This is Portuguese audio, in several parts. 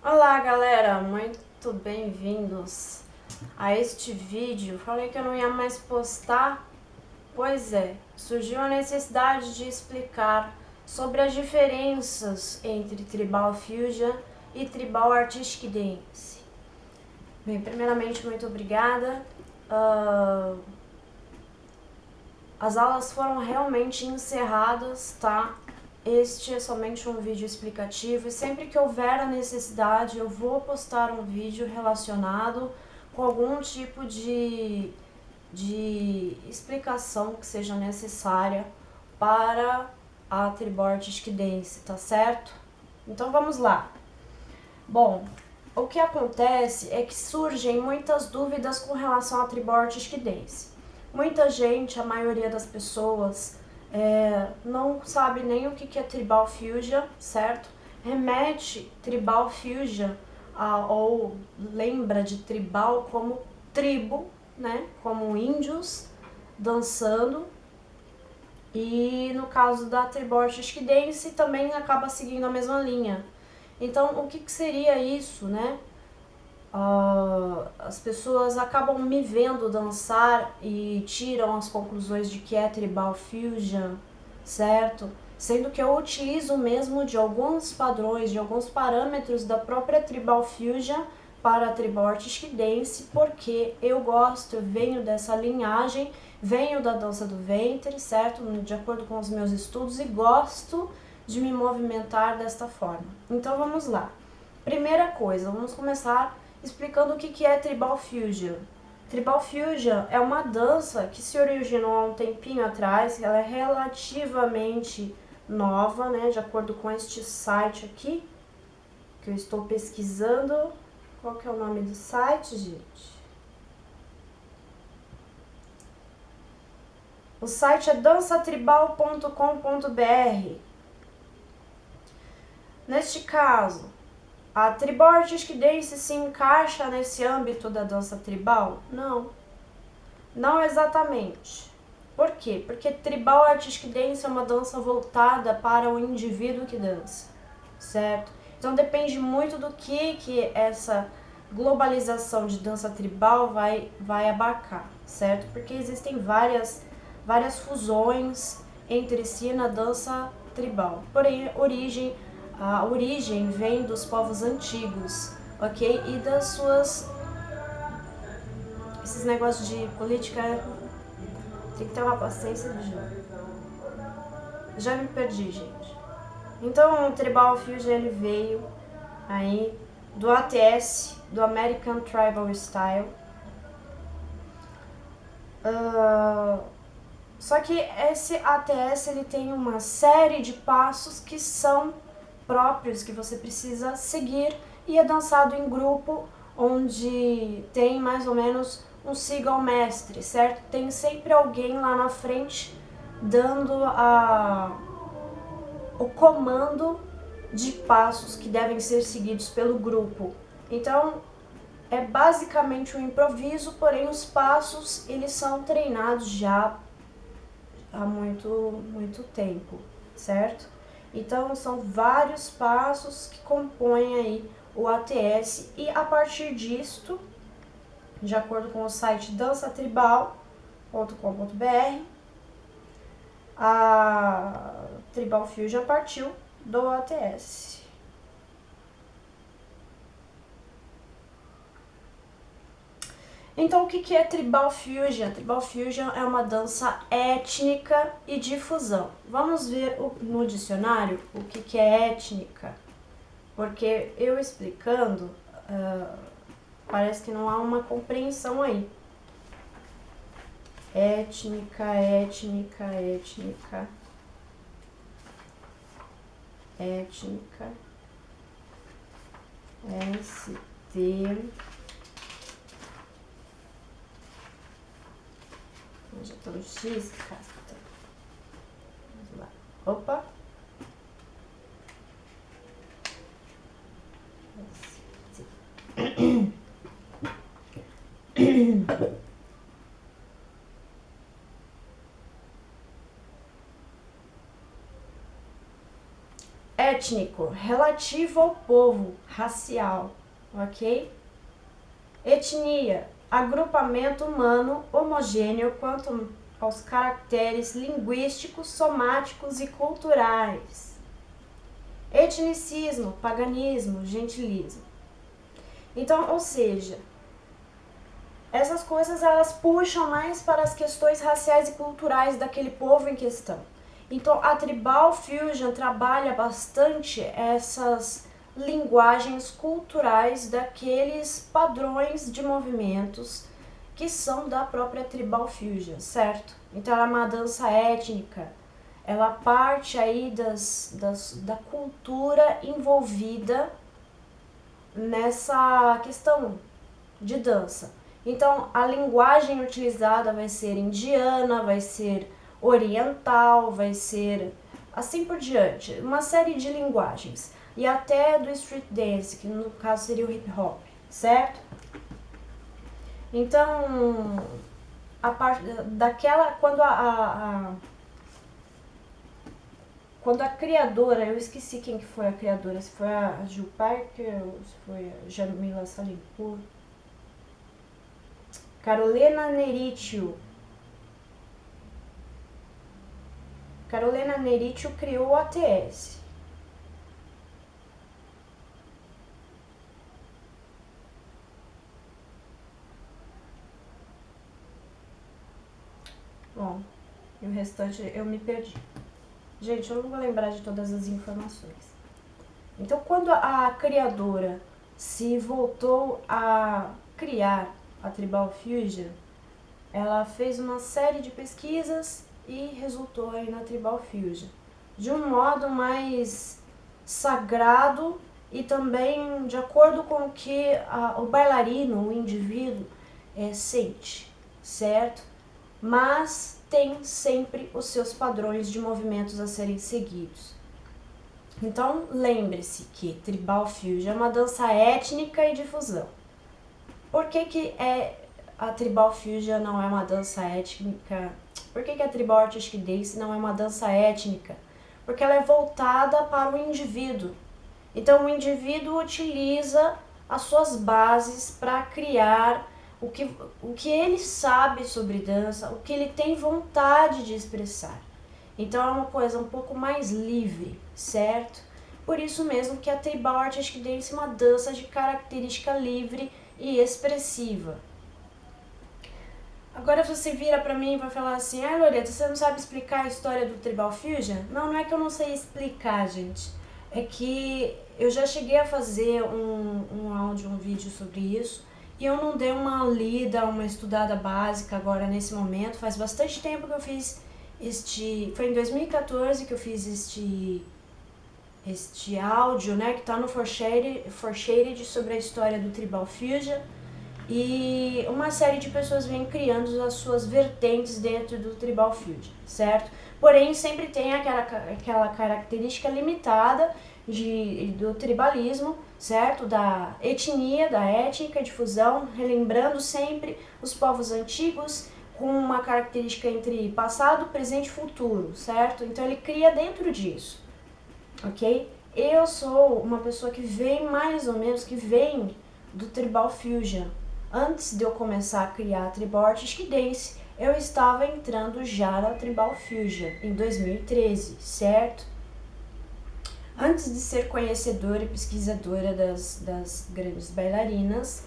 Olá galera, muito bem-vindos a este vídeo. Falei que eu não ia mais postar, pois é, surgiu a necessidade de explicar sobre as diferenças entre Tribal Fusion e Tribal Artistic Dance. Bem, primeiramente, muito obrigada. As aulas foram realmente encerradas, tá? Este é somente um vídeo explicativo e sempre que houver a necessidade eu vou postar um vídeo relacionado com algum tipo de explicação que seja necessária para a Tribal Artistic Dance, tá certo? Então vamos lá. Bom, o que acontece é que surgem muitas dúvidas com relação à Tribal Artistic Dance. Muita gente, a maioria das pessoas, não sabe nem o que é Tribal Fusion, certo? Remete Tribal Fusion ou lembra de tribal como tribo, né? Como índios dançando. E no caso da Tribal Artistic Dance também acaba seguindo a mesma linha. Então, o que seria isso, né? As pessoas acabam me vendo dançar e tiram as conclusões de que é Tribal Fusion, certo? Sendo que eu utilizo mesmo de alguns padrões, de alguns parâmetros da própria Tribal Fusion para a Tribal Artistic Dance, porque eu gosto, eu venho dessa linhagem, venho da dança do ventre, certo? De acordo com os meus estudos, e gosto de me movimentar desta forma. Então vamos lá. Primeira coisa, vamos começar explicando o que é Tribal Fusion. Tribal Fusion é uma dança que se originou há um tempinho atrás, ela é relativamente nova, né, de acordo com este site aqui, que eu estou pesquisando. Qual que é o nome do site, gente? O site é dançatribal.com.br. Neste caso, a Tribal Artistic Dance se encaixa nesse âmbito da dança tribal? Não. Não exatamente. Por quê? Porque Tribal Artistic Dance é uma dança voltada para o indivíduo que dança, certo? Então depende muito do que essa globalização de dança tribal vai abarcar, certo? Porque existem várias fusões entre si na dança tribal. Porém, a origem vem dos povos antigos, ok? E das suas... Esses negócios de política tem que ter uma paciência de jogo. Já me perdi, gente. Então, o Tribal Fusion ele veio aí do ATS, do American Tribal Style. Só que esse ATS ele tem uma série de passos que são próprios, que você precisa seguir, e é dançado em grupo, onde tem mais ou menos um siga ao mestre, certo? Tem sempre alguém lá na frente dando o comando de passos que devem ser seguidos pelo grupo. Então, é basicamente um improviso, porém os passos eles são treinados já há muito tempo, certo? Então são vários passos que compõem aí o ATS, e a partir disto, de acordo com o site dançatribal.com.br, a Tribal Fusion partiu do ATS. Então, o que é Tribal Fusion? Tribal Fusion é uma dança étnica e de fusão. Vamos ver no dicionário o que é étnica, porque eu explicando, parece que não há uma compreensão aí. Étnica, étnica, étnica, étnica, ST... Já tô no X, cara. Vamos lá. Opa. étnico, relativo ao povo, racial, ok? Etnia, agrupamento humano homogêneo quanto aos caracteres linguísticos, somáticos e culturais. Etnicismo, paganismo, gentilismo. Então, ou seja, essas coisas elas puxam mais para as questões raciais e culturais daquele povo em questão. Então, a Tribal Fusion trabalha bastante essas linguagens culturais daqueles padrões de movimentos que são da própria Tribal Fusion, certo? Então, ela é uma dança étnica, ela parte aí da cultura envolvida nessa questão de dança. Então, a linguagem utilizada vai ser indiana, vai ser oriental, vai ser assim por diante, uma série de linguagens. E até do street dance, que no caso seria o hip hop, certo? Então, a parte daquela, quando a criadora, eu esqueci quem que foi a criadora, se foi a Jill Parker ou se foi a Jamila Salimpour, Carolina Nericcio criou o ATS. Bom, e o restante eu me perdi. Gente, eu não vou lembrar de todas as informações. Então, quando a criadora se voltou a criar a Tribal Fusion, ela fez uma série de pesquisas e resultou aí na Tribal Fusion, de um modo mais sagrado e também de acordo com o que o bailarino, o indivíduo, sente, certo? Mas tem sempre os seus padrões de movimentos a serem seguidos. Então, lembre-se que Tribal Fusion é uma dança étnica e de fusão. Por que a Tribal Fusion não é uma dança étnica? Por que a Tribal Artistic Dance não é uma dança étnica? Porque ela é voltada para o indivíduo. Então, o indivíduo utiliza as suas bases para criar o que ele sabe sobre dança, o que ele tem vontade de expressar. Então, é uma coisa um pouco mais livre, certo? Por isso mesmo que a Tribal Artistic Dance é uma dança de característica livre e expressiva. Agora você vira pra mim e vai falar assim: ah, Loreta, você não sabe explicar a história do Tribal Fusion? Não, não é que eu não sei explicar, gente. É que eu já cheguei a fazer um áudio, um vídeo sobre isso, e eu não dei uma lida, uma estudada básica agora nesse momento. Faz bastante tempo que eu fiz foi em 2014 que eu fiz este áudio, né, que tá no For Shaded sobre a história do Tribal Fusion. E uma série de pessoas vem criando as suas vertentes dentro do Tribal Fusion, certo? Porém, sempre tem aquela característica limitada do tribalismo, certo? Da etnia, da étnica, de fusão, relembrando sempre os povos antigos com uma característica entre passado, presente e futuro, certo? Então ele cria dentro disso, ok? Eu sou uma pessoa que vem do Tribal Fusion. Antes de eu começar a criar a Tribal Artistic Dance, eu estava entrando já na Tribal Fusion em 2013, certo? Antes de ser conhecedora e pesquisadora das grandes bailarinas,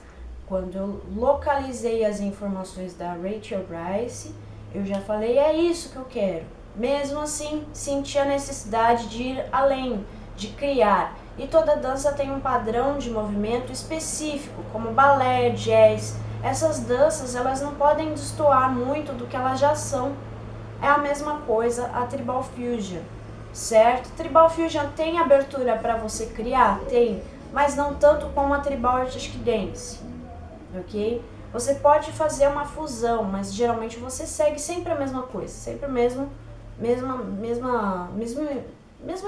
quando eu localizei as informações da Rachel Bryce, eu já falei, é isso que eu quero. Mesmo assim, senti a necessidade de ir além, de criar. E toda dança tem um padrão de movimento específico, como balé, jazz. Essas danças, elas não podem destoar muito do que elas já são. É a mesma coisa a Tribal Fusion, certo? Tribal Fusion tem abertura para você criar? Tem, mas não tanto como a Tribal Artistic Dance, ok? Você pode fazer uma fusão, mas geralmente você segue sempre a mesma coisa, sempre o mesmo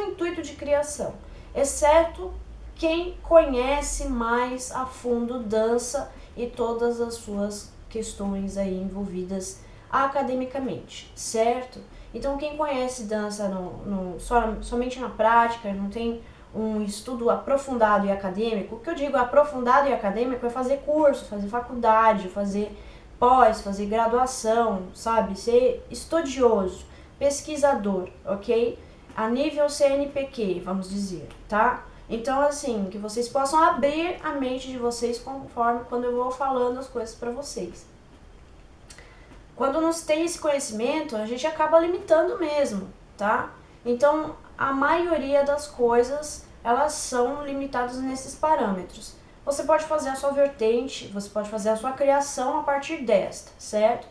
intuito de criação. Exceto quem conhece mais a fundo dança e todas as suas questões aí envolvidas academicamente, certo? Então quem conhece dança somente na prática, não tem um estudo aprofundado e acadêmico, o que eu digo aprofundado e acadêmico é fazer curso, fazer faculdade, fazer pós, fazer graduação, sabe? Ser estudioso, pesquisador, ok? A nível CNPq, vamos dizer, tá? Então, assim, que vocês possam abrir a mente de vocês conforme quando eu vou falando as coisas para vocês. Quando não se tem esse conhecimento, a gente acaba limitando mesmo, tá? Então, a maioria das coisas, elas são limitadas nesses parâmetros. Você pode fazer a sua vertente, você pode fazer a sua criação a partir desta, certo?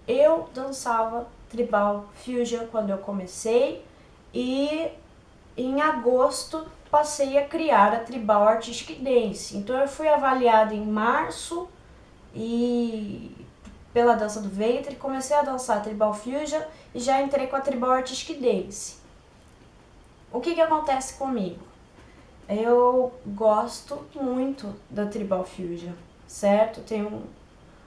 Eu dançava Tribal Fusion quando eu comecei e em agosto passei a criar a Tribal Artistic Dance. Então eu fui avaliada em março e pela dança do ventre, comecei a dançar Tribal Fusion e já entrei com a Tribal Artistic Dance. O que acontece comigo? Eu gosto muito da Tribal Fusion, certo? Tenho um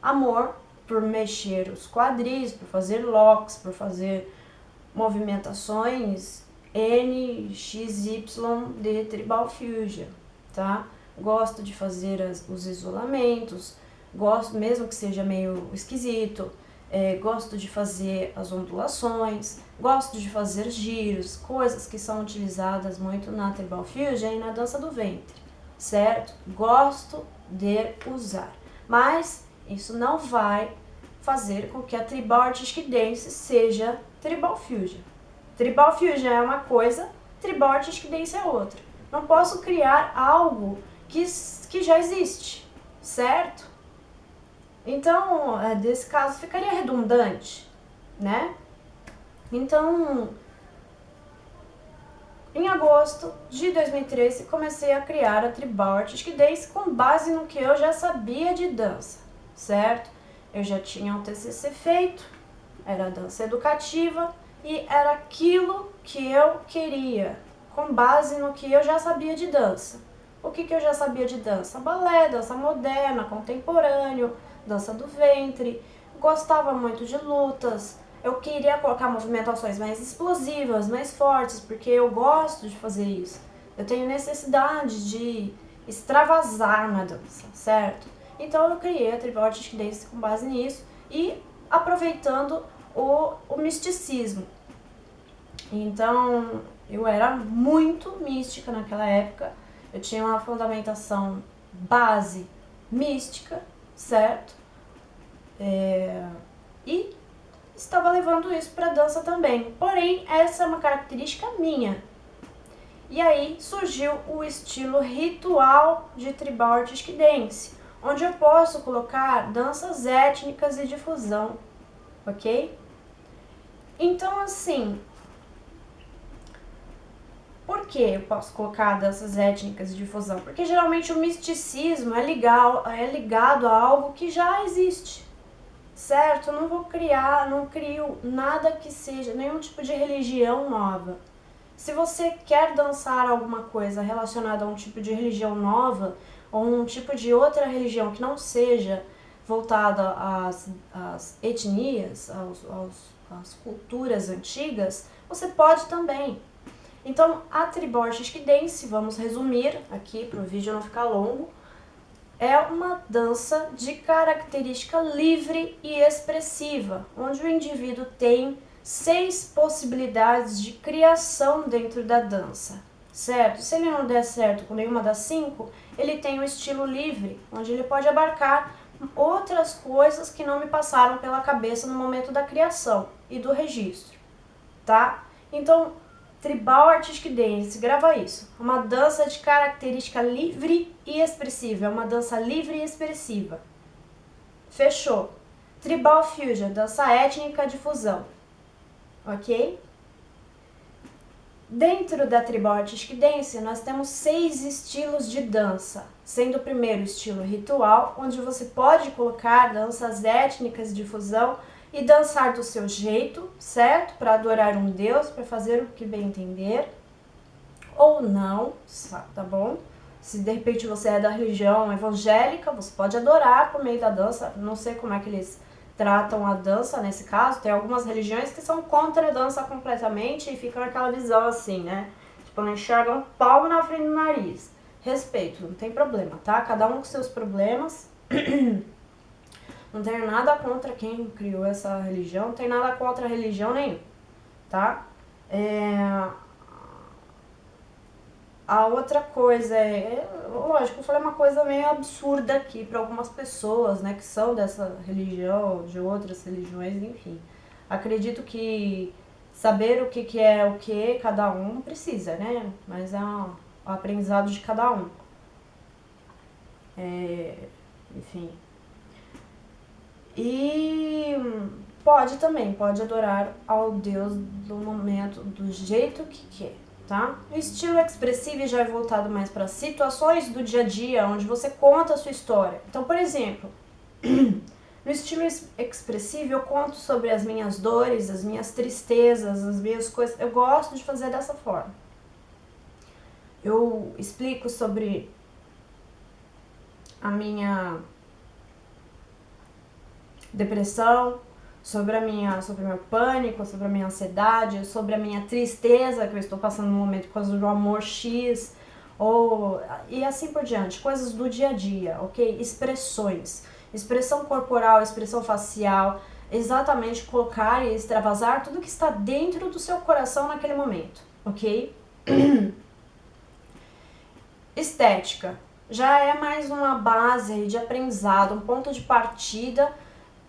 amor por mexer os quadris, por fazer locks, por fazer movimentações N, X, Y de Tribal Fusion, tá? Gosto de fazer os isolamentos, gosto mesmo que seja meio esquisito, gosto de fazer as ondulações, gosto de fazer giros, coisas que são utilizadas muito na Tribal Fusion e na dança do ventre, certo? Gosto de usar, mas isso não vai fazer com que a Tribal Artistic Dance seja Tribal Fusion. Tribal Fusion é uma coisa, Tribal Artistic Dance é outra. Não posso criar algo que já existe, certo? Então, desse caso, ficaria redundante, né? Então, em agosto de 2013, comecei a criar a Tribal Artistic Dance com base no que eu já sabia de dança, certo? Eu já tinha um TCC feito, era dança educativa e era aquilo que eu queria, com base no que eu já sabia de dança. O que eu já sabia de dança? Balé, dança moderna, contemporâneo, dança do ventre, gostava muito de lutas, eu queria colocar movimentações mais explosivas, mais fortes, porque eu gosto de fazer isso. Eu tenho necessidade de extravasar na dança, certo? Então eu criei a Tribal Artistic Dance com base nisso e aproveitando o misticismo. Então eu era muito mística naquela época, eu tinha uma fundamentação base mística, certo? E estava levando isso para dança também. Porém, essa é uma característica minha. E aí surgiu o estilo ritual de Tribal Artistic Dance, onde eu posso colocar danças étnicas e de fusão, ok? Então, assim, por que eu posso colocar danças étnicas e de fusão? Porque geralmente o misticismo é ligado a algo que já existe, certo? Eu não crio nada que seja, nenhum tipo de religião nova. Se você quer dançar alguma coisa relacionada a um tipo de religião nova, ou um tipo de outra religião que não seja voltada às etnias, às culturas antigas, você pode também. Então, a Tribal Artistic Dance, vamos resumir aqui para o vídeo não ficar longo, é uma dança de característica livre e expressiva, onde o indivíduo tem 6 possibilidades de criação dentro da dança, certo? Se ele não der certo com nenhuma das 5, ele tem o estilo livre, onde ele pode abarcar outras coisas que não me passaram pela cabeça no momento da criação e do registro, tá? Então, Tribal Artistic Dance, grava isso, uma dança de característica livre e expressiva, é uma dança livre e expressiva. Fechou. Tribal Fusion, dança étnica de fusão. Ok? Dentro da Tribal Artistic Dance, nós temos 6 estilos de dança, sendo o primeiro estilo ritual, onde você pode colocar danças étnicas de fusão e dançar do seu jeito, certo? Para adorar um Deus, para fazer o que bem entender, ou não, tá bom? Se de repente você é da religião evangélica, você pode adorar por meio da dança, não sei como é que eles tratam a dança, nesse caso, tem algumas religiões que são contra a dança completamente e ficam naquela visão assim, né? Tipo, não enxergam um palmo na frente do nariz. Respeito, não tem problema, tá? Cada um com seus problemas. Não tenho nada contra quem criou essa religião, não tenho nada contra a religião nenhuma, tá? A outra coisa lógico, eu falei uma coisa meio absurda aqui para algumas pessoas, né, que são dessa religião, de outras religiões, enfim. Acredito que saber o que é o que cada um precisa, né, mas é o aprendizado de cada um. Enfim. E pode adorar ao Deus do momento, do jeito que quer, tá? O estilo expressivo já é voltado mais para situações do dia a dia, onde você conta a sua história. Então, por exemplo, no estilo expressivo eu conto sobre as minhas dores, as minhas tristezas, as minhas coisas. Eu gosto de fazer dessa forma. Eu explico sobre a minha depressão, sobre o meu pânico, sobre a minha ansiedade, sobre a minha tristeza que eu estou passando no momento por causa do amor X, e assim por diante, coisas do dia a dia, ok? Expressões, expressão corporal, expressão facial, exatamente colocar e extravasar tudo que está dentro do seu coração naquele momento, ok? Estética, já é mais uma base de aprendizado, um ponto de partida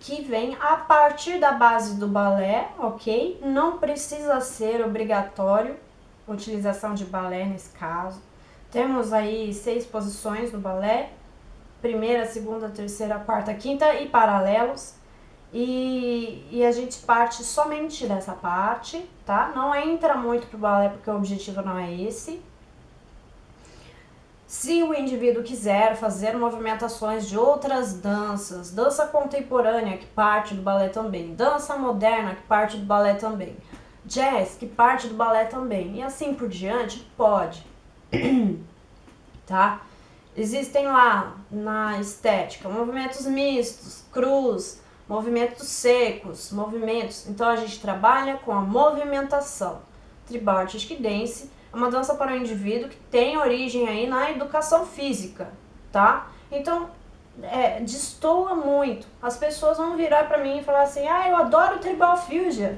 que vem a partir da base do balé, ok? Não precisa ser obrigatório a utilização de balé nesse caso. Temos aí 6 posições no balé, primeira, segunda, terceira, quarta, quinta e paralelos. E a gente parte somente dessa parte, tá? Não entra muito pro balé porque o objetivo não é esse. Se o indivíduo quiser fazer movimentações de outras danças, dança contemporânea, que parte do balé também, dança moderna, que parte do balé também, jazz, que parte do balé também, e assim por diante, pode, tá? Existem lá, na estética, movimentos mistos, cruz, movimentos secos, então a gente trabalha com a movimentação. Tribal Artistic Dance é uma dança para o indivíduo que tem origem aí na educação física, tá? Então, destoa muito. As pessoas vão virar para mim e falar assim, eu adoro Tribal Fusion.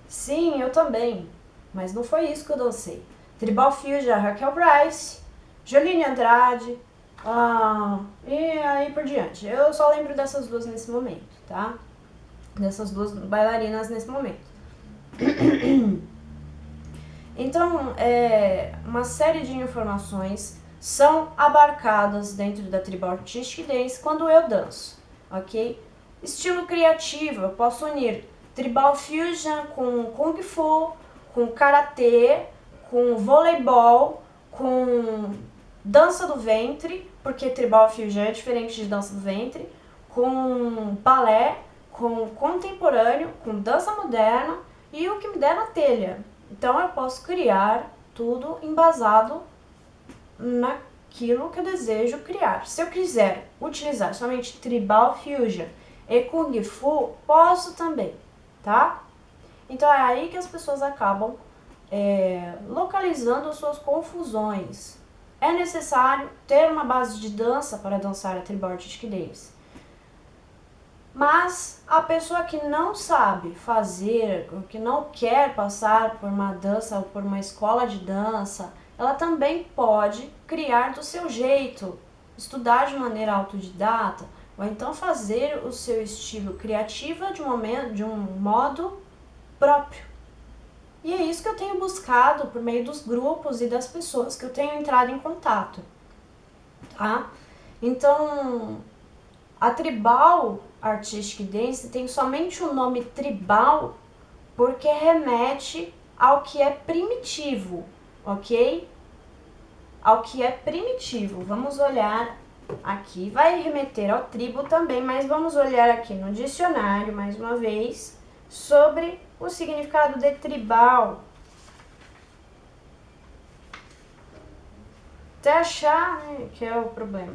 Sim, eu também, mas não foi isso que eu dancei. Tribal Fusion, Raquel Bryce, Jolene Andrade, e aí por diante. Eu só lembro dessas duas nesse momento, tá? Dessas duas bailarinas nesse momento. Então, uma série de informações são abarcadas dentro da Tribal Artistic Dance quando eu danço, ok? Estilo criativo, eu posso unir Tribal Fusion com Kung Fu, com Karatê, com voleibol, com dança do ventre, porque Tribal Fusion é diferente de dança do ventre, com balé, com contemporâneo, com dança moderna e o que me der na telha. Então eu posso criar tudo embasado naquilo que eu desejo criar. Se eu quiser utilizar somente Tribal Fusion e Kung Fu, posso também, tá? Então é aí que as pessoas acabam localizando as suas confusões. É necessário ter uma base de dança para dançar a Tribal Artistic Dance. Mas a pessoa que não sabe fazer, que não quer passar por uma dança ou por uma escola de dança, ela também pode criar do seu jeito, estudar de maneira autodidata, ou então fazer o seu estilo criativo de um modo próprio. E é isso que eu tenho buscado por meio dos grupos e das pessoas que eu tenho entrado em contato, tá? Então, a Tribal Artistic Dance tem somente o nome tribal porque remete ao que é primitivo, ok? Ao que é primitivo. Vamos olhar aqui, vai remeter ao tribo também, mas vamos olhar aqui no dicionário, mais uma vez, sobre o significado de tribal. Até achar, né, que é o problema.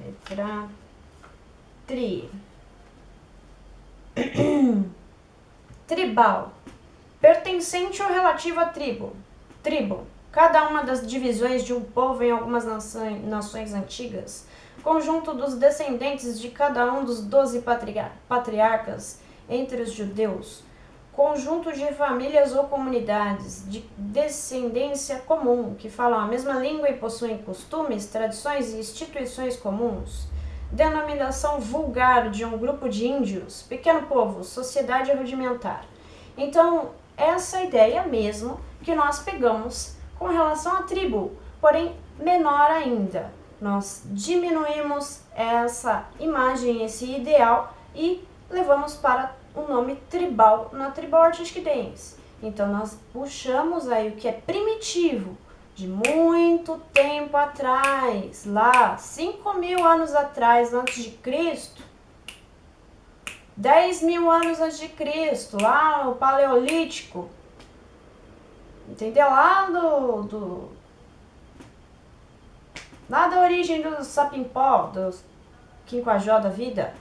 Letra Tribal. Pertencente ou relativo à tribo. Tribo. Cada uma das divisões de um povo em algumas nações antigas. Conjunto dos descendentes de cada um dos 12 patriarcas entre os judeus. Conjunto de famílias ou comunidades de descendência comum, que falam a mesma língua e possuem costumes, tradições e instituições comuns. Denominação vulgar de um grupo de índios, pequeno povo, sociedade rudimentar. Então, essa ideia mesmo que nós pegamos com relação à tribo, porém menor ainda. Nós diminuímos essa imagem, esse ideal e levamos para o nome tribal na Tribal Artistic Dance. Então nós puxamos aí o que é primitivo, de muito tempo atrás, lá 5.000 anos atrás, antes de Cristo, 10.000 anos antes de Cristo, lá no Paleolítico, entendeu? Lá da origem do Sapimpó, do Quinquajó da vida.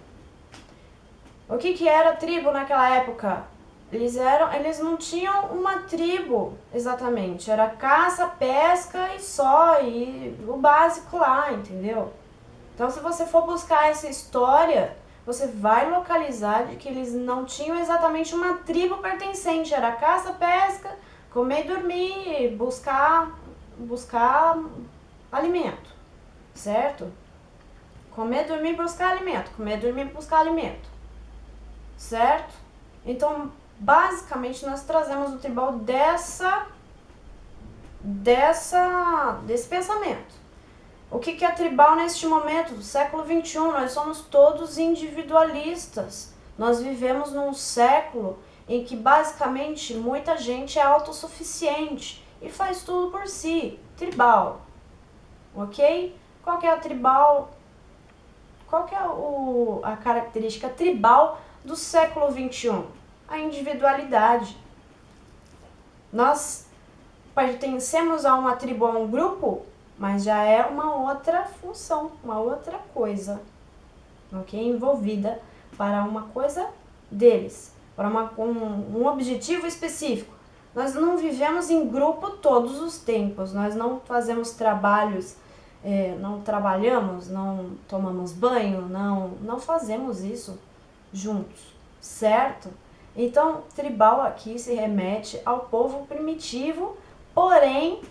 O que era tribo naquela época? Eles não tinham uma tribo exatamente, era caça, pesca e só, e o básico lá, entendeu? Então se você for buscar essa história, você vai localizar de que eles não tinham exatamente uma tribo pertencente, era caça, pesca, comer e dormir, buscar alimento, certo? Comer, dormir, buscar alimento, comer, dormir, buscar alimento, certo? Então, basicamente, nós trazemos o tribal desse pensamento. O que é tribal neste momento, do século XXI? Nós somos todos individualistas. Nós vivemos num século em que, basicamente, muita gente é autossuficiente e faz tudo por si. Tribal, ok? Qual que é a tribal? Qual que é a característica tribal do século XXI? A individualidade. Nós pertencemos a uma tribo, a um grupo, mas já é uma outra função, uma outra coisa, ok? Envolvida para uma coisa deles, para um objetivo específico. Nós não vivemos em grupo todos os tempos, nós não fazemos trabalhos, não trabalhamos, não tomamos banho, não fazemos isso juntos, certo? Então, tribal aqui se remete ao povo primitivo, porém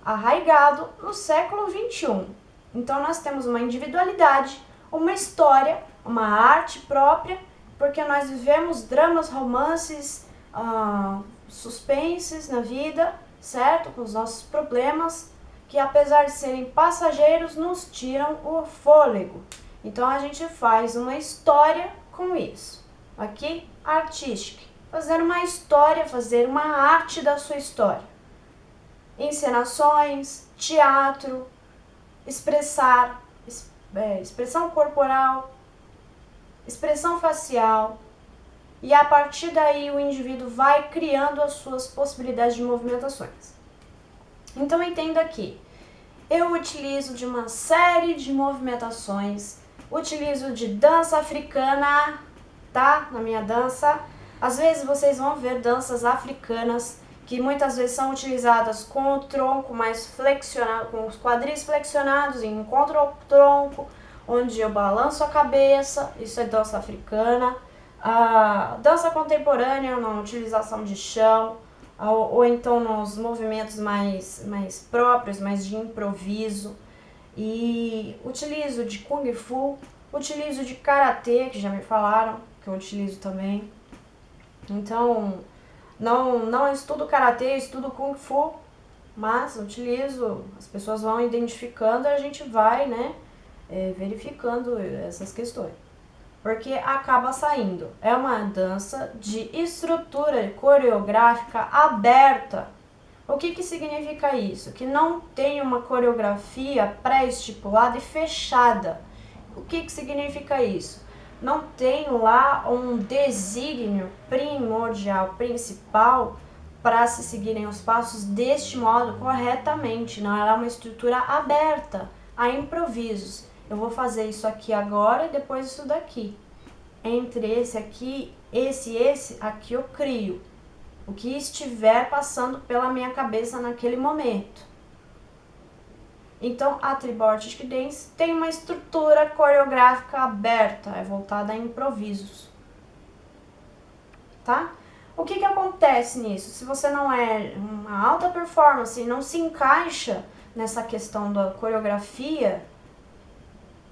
arraigado no século XXI. Então nós temos uma individualidade, uma história, uma arte própria, porque nós vivemos dramas, romances, suspenses na vida, certo? Com os nossos problemas, que apesar de serem passageiros, nos tiram o fôlego. Então a gente faz uma história com isso. Aqui, artística. Fazer uma história, fazer uma arte da sua história. Encenações, teatro, expressão corporal, expressão facial, e a partir daí o indivíduo vai criando as suas possibilidades de movimentações. Então entenda aqui, eu utilizo de uma série de movimentações, utilizo de dança africana, tá? Na minha dança, às vezes vocês vão ver danças africanas que muitas vezes são utilizadas com o tronco mais flexionado, com os quadris flexionados em encontro ao tronco, onde eu balanço a cabeça, isso é dança africana. A dança contemporânea, na utilização de chão, ou então nos movimentos mais próprios, mais de improviso. E utilizo de Kung Fu, utilizo de Karatê, que já me falaram, que eu utilizo também. Então, não estudo Karatê, estudo Kung Fu, mas utilizo, as pessoas vão identificando e a gente vai, verificando essas questões. Porque acaba saindo. É uma dança de estrutura coreográfica aberta. O que significa isso? Que não tem uma coreografia pré-estipulada e fechada. O que significa isso? Não tem lá um desígnio primordial, principal, para se seguirem os passos deste modo corretamente. Não, ela é uma estrutura aberta a improvisos. eu vou fazer isso aqui agora e depois isso daqui. Entre esse aqui, esse aqui eu crio o que estiver passando pela minha cabeça naquele momento. Então, a Tribal Artistic Dance tem uma estrutura coreográfica aberta, é voltada a improvisos, tá? O que acontece nisso? Se você não é uma alta performance e não se encaixa nessa questão da coreografia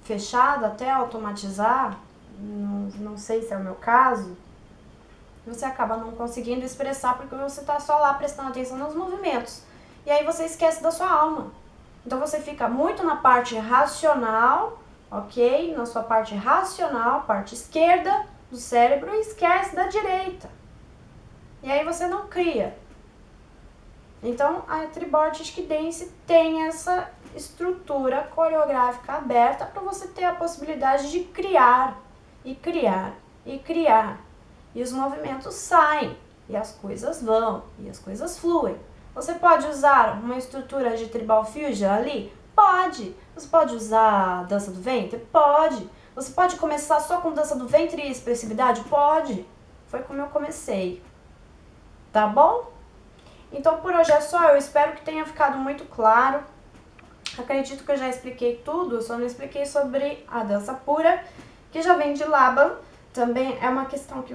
fechada até automatizar, não sei se é o meu caso, você acaba não conseguindo expressar porque você está só lá prestando atenção nos movimentos. E aí você esquece da sua alma. Então você fica muito na parte racional, ok? Na sua parte racional, parte esquerda do cérebro, e esquece da direita. E aí você não cria. Então a Tribal Artistic Dance tem essa estrutura coreográfica aberta para você ter a possibilidade de criar, e criar, e criar. E os movimentos saem, e as coisas vão, e as coisas fluem. Você pode usar uma estrutura de Tribal Fusion ali? Pode. Você pode usar dança do ventre? Pode. Você pode começar só com dança do ventre e expressividade? Pode. Foi como eu comecei. Tá bom? Então por hoje é só, eu espero que tenha ficado muito claro. Acredito que eu já expliquei tudo, só não expliquei sobre a dança pura, que já vem de Laban. Também é uma questão que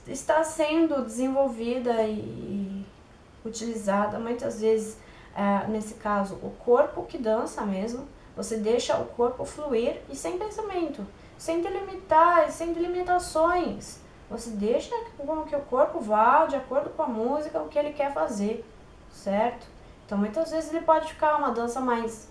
está sendo desenvolvida e utilizada muitas vezes, nesse caso, o corpo que dança mesmo. Você deixa o corpo fluir e sem pensamento, sem delimitar, sem delimitações. Você deixa com que o corpo vá de acordo com a música, o que ele quer fazer, certo? Então muitas vezes ele pode ficar uma dança mais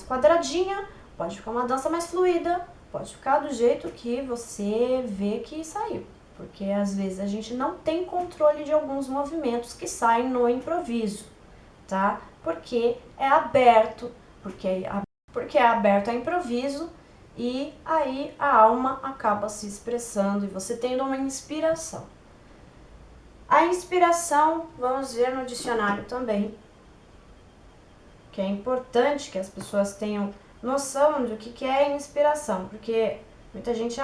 quadradinha, pode ficar uma dança mais fluida, pode ficar do jeito que você vê que saiu. Porque às vezes a gente não tem controle de alguns movimentos que saem no improviso, tá? Porque é aberto, porque é aberto a improviso, e aí a alma acaba se expressando e você tendo uma inspiração. A inspiração, vamos ver no dicionário também, que é importante que as pessoas tenham noção do que é inspiração, porque muita gente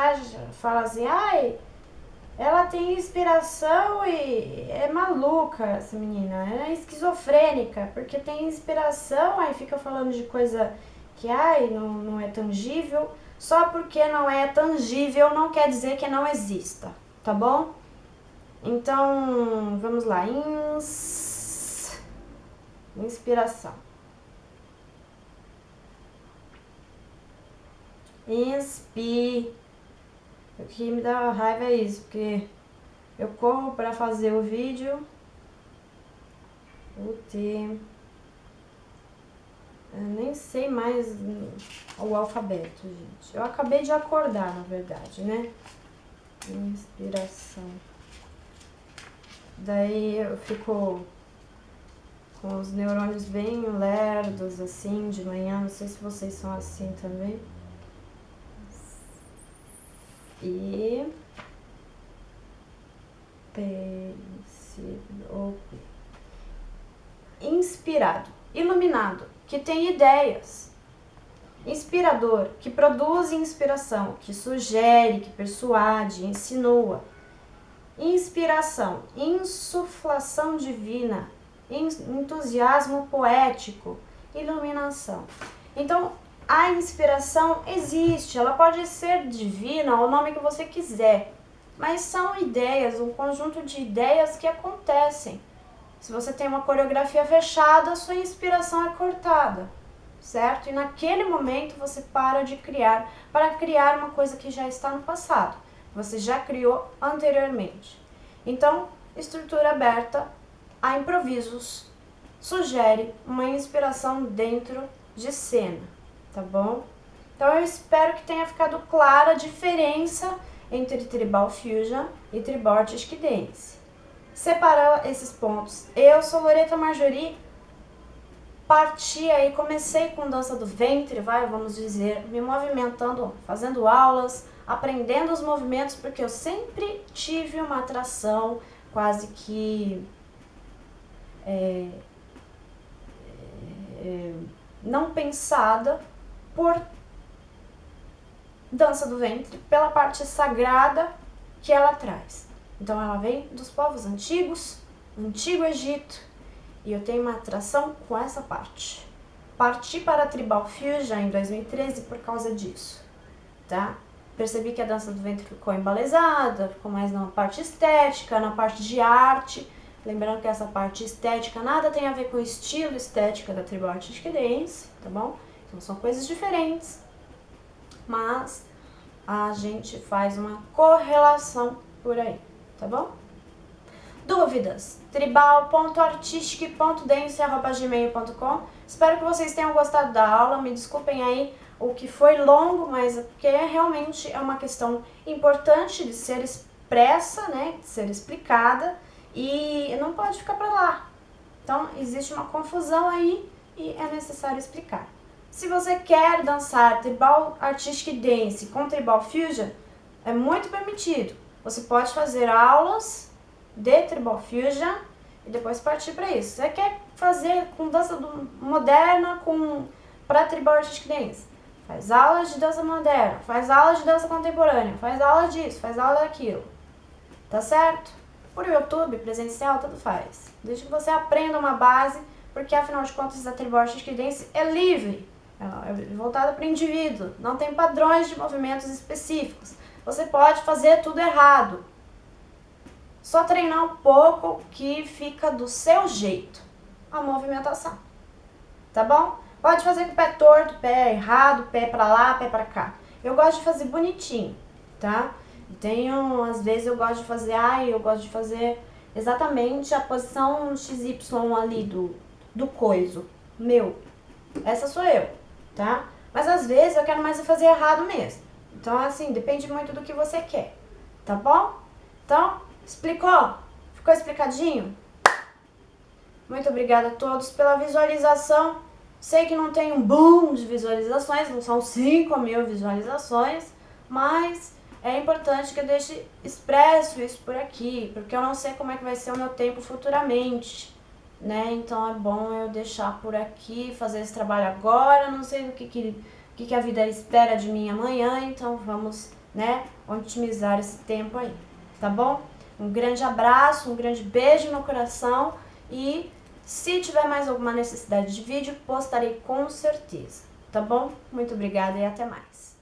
fala assim, ai, ela tem inspiração e é maluca essa menina, ela é esquizofrênica, porque tem inspiração, aí fica falando de coisa que não é tangível. Só porque não é tangível não quer dizer que não exista, tá bom? Então, vamos lá, inspiração. O que me dá raiva é isso, porque eu corro para fazer o vídeo, eu nem sei mais o alfabeto, gente. Eu acabei de acordar, na verdade, né? Inspiração. Daí eu fico com os neurônios bem lerdos, assim, de manhã. Não sei se vocês são assim também. Inspirado, iluminado, que tem ideias. Inspirador, que produz inspiração, que sugere, que persuade, insinua. Inspiração, insuflação divina, entusiasmo poético, iluminação. Então, a inspiração existe, ela pode ser divina, o nome que você quiser, mas são ideias, um conjunto de ideias que acontecem. Se você tem uma coreografia fechada, sua inspiração é cortada, certo? E naquele momento você para de criar, para criar uma coisa que já está no passado, você já criou anteriormente. Então, estrutura aberta a improvisos sugere uma inspiração dentro de cena, tá bom? Então eu espero que tenha ficado clara a diferença entre Tribal Fusion e Tribal Artistic Dance. Separar esses pontos. Eu sou Loreta Marjorie, parti aí, comecei com dança do ventre, vamos dizer, me movimentando, fazendo aulas, aprendendo os movimentos, porque eu sempre tive uma atração quase que não pensada por dança do ventre pela parte sagrada que ela traz. Então ela vem dos povos antigos, Antigo Egito, e eu tenho uma atração com essa parte. Parti para a Tribal Fusion em 2013 por causa disso, tá? Percebi que a dança do ventre ficou embelezada, ficou mais na parte estética, na parte de arte. Lembrando que essa parte estética nada tem a ver com o estilo estética da Tribal Artistic Dance, tá bom? Então são coisas diferentes, mas a gente faz uma correlação por aí, tá bom? Dúvidas? tribal.artistic.dance@gmail.com. Espero que vocês tenham gostado da aula. Me desculpem aí o que foi longo, mas é porque realmente é uma questão importante de ser expressa, né, de ser explicada, e não pode ficar para lá. Então existe uma confusão aí e é necessário explicar. Se você quer dançar Tribal Artistic Dance com Tribal Fusion, é muito permitido. Você pode fazer aulas de Tribal Fusion e depois partir para isso. Você quer fazer com dança moderna para Tribal Artistic Dance? Faz aulas de dança moderna, faz aulas de dança contemporânea, faz aula disso, faz aula daquilo. Tá certo? Por YouTube, presencial, tudo faz. Desde que você aprenda uma base, porque afinal de contas a Tribal Artistic Dance é livre. Ela é voltada para o indivíduo, não tem padrões de movimentos específicos. Você pode fazer tudo errado. Só treinar um pouco que fica do seu jeito a movimentação. Tá bom? Pode fazer com o pé torto, pé errado, pé pra lá, pé pra cá. Eu gosto de fazer bonitinho, tá? Às vezes eu gosto de fazer exatamente a posição XY ali do coiso. Essa sou eu, tá? Mas às vezes eu quero mais fazer errado mesmo. Então, assim, depende muito do que você quer, tá bom? Então, explicou? Ficou explicadinho? Muito obrigada a todos pela visualização. Sei que não tem um boom de visualizações, não são 5.000 visualizações, mas é importante que eu deixe expresso isso por aqui, porque eu não sei como é que vai ser o meu tempo futuramente, né? Então é bom eu deixar por aqui, fazer esse trabalho agora, não sei o que a vida espera de mim amanhã, então vamos, né, otimizar esse tempo aí, tá bom? Um grande abraço, um grande beijo no coração e se tiver mais alguma necessidade de vídeo, postarei com certeza, tá bom? Muito obrigada e até mais.